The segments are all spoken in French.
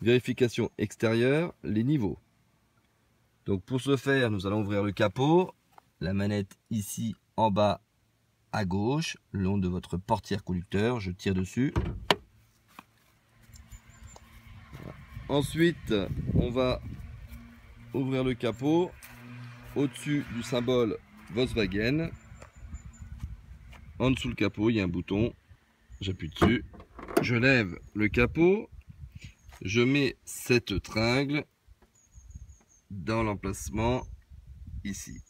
Vérification extérieure, les niveaux. Donc pour ce faire, nous allons ouvrir le capot, la manette ici en bas à gauche, le long de votre portière conducteur, je tire dessus. Ensuite, on va ouvrir le capot au-dessus du symbole Volkswagen. En dessous le capot, il y a un bouton, j'appuie dessus, je lève le capot, je mets cette tringle dans l'emplacement ici.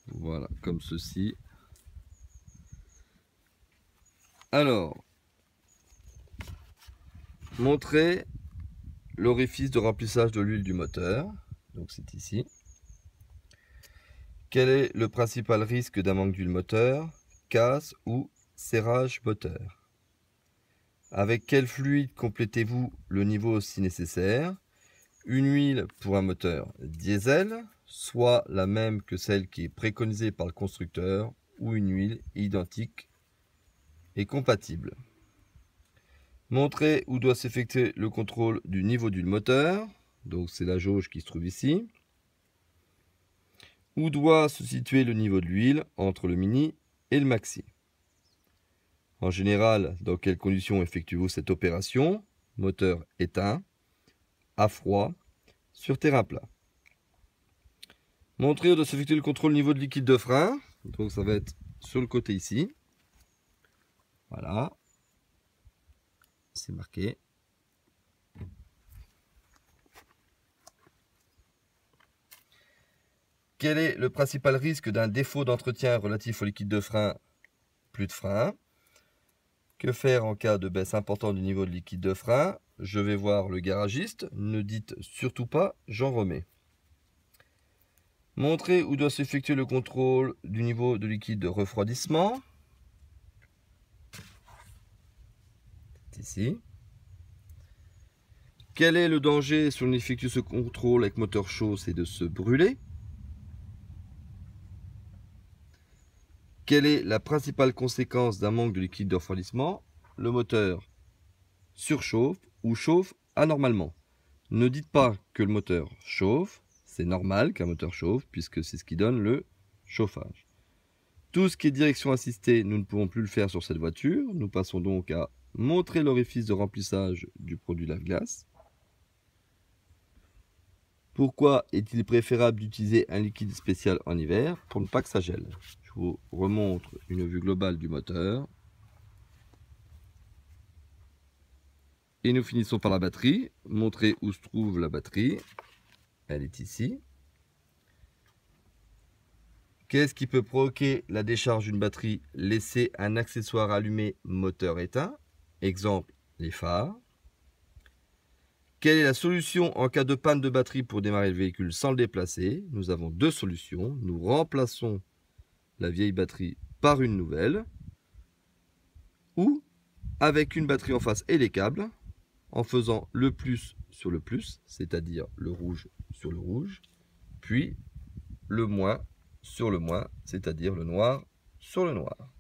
Voilà, comme ceci. Alors, montrez l'orifice de remplissage de l'huile du moteur. Donc c'est ici. Quel est le principal risque d'un manque d'huile moteur, casse ou serrage moteur? Avec quel fluide complétez-vous le niveau si nécessaire? Une huile pour un moteur diesel, soit la même que celle qui est préconisée par le constructeur, ou une huile identique et compatible. Montrez où doit s'effectuer le contrôle du niveau d'huile moteur. Donc c'est la jauge qui se trouve ici. Où doit se situer le niveau de l'huile entre le mini et le maxi? En général, dans quelles conditions effectuez-vous cette opération? Moteur éteint, à froid, sur terrain plat. Montrez où doit s'effectuer le contrôle niveau de liquide de frein. Donc ça va être sur le côté ici. Voilà. C'est marqué. Quel est le principal risque d'un défaut d'entretien relatif au liquide de frein? Plus de frein. Que faire en cas de baisse importante du niveau de liquide de frein? Je vais voir le garagiste. Ne dites surtout pas, j'en remets. Montrez où doit s'effectuer le contrôle du niveau de liquide de refroidissement. C'est ici. Quel est le danger si on effectue ce contrôle avec moteur chaud? C'est de se brûler. Quelle est la principale conséquence d'un manque de liquide de refroidissement? Le moteur surchauffe ou chauffe anormalement. Ne dites pas que le moteur chauffe, c'est normal qu'un moteur chauffe puisque c'est ce qui donne le chauffage. Tout ce qui est direction assistée, nous ne pouvons plus le faire sur cette voiture. Nous passons donc à montrer l'orifice de remplissage du produit lave-glace. Pourquoi est-il préférable d'utiliser un liquide spécial en hiver? Pour ne pas que ça gèle. Je vous remontre une vue globale du moteur. Et nous finissons par la batterie. Montrer où se trouve la batterie. Elle est ici. Qu'est-ce qui peut provoquer la décharge d'une batterie? Laisser un accessoire allumé, moteur éteint. Exemple, les phares. Quelle est la solution en cas de panne de batterie pour démarrer le véhicule sans le déplacer? Nous avons deux solutions. Nous remplaçons la vieille batterie par une nouvelle, ou avec une batterie en face et les câbles, en faisant le plus sur le plus, c'est-à-dire le rouge sur le rouge, puis le moins sur le moins, c'est-à-dire le noir sur le noir.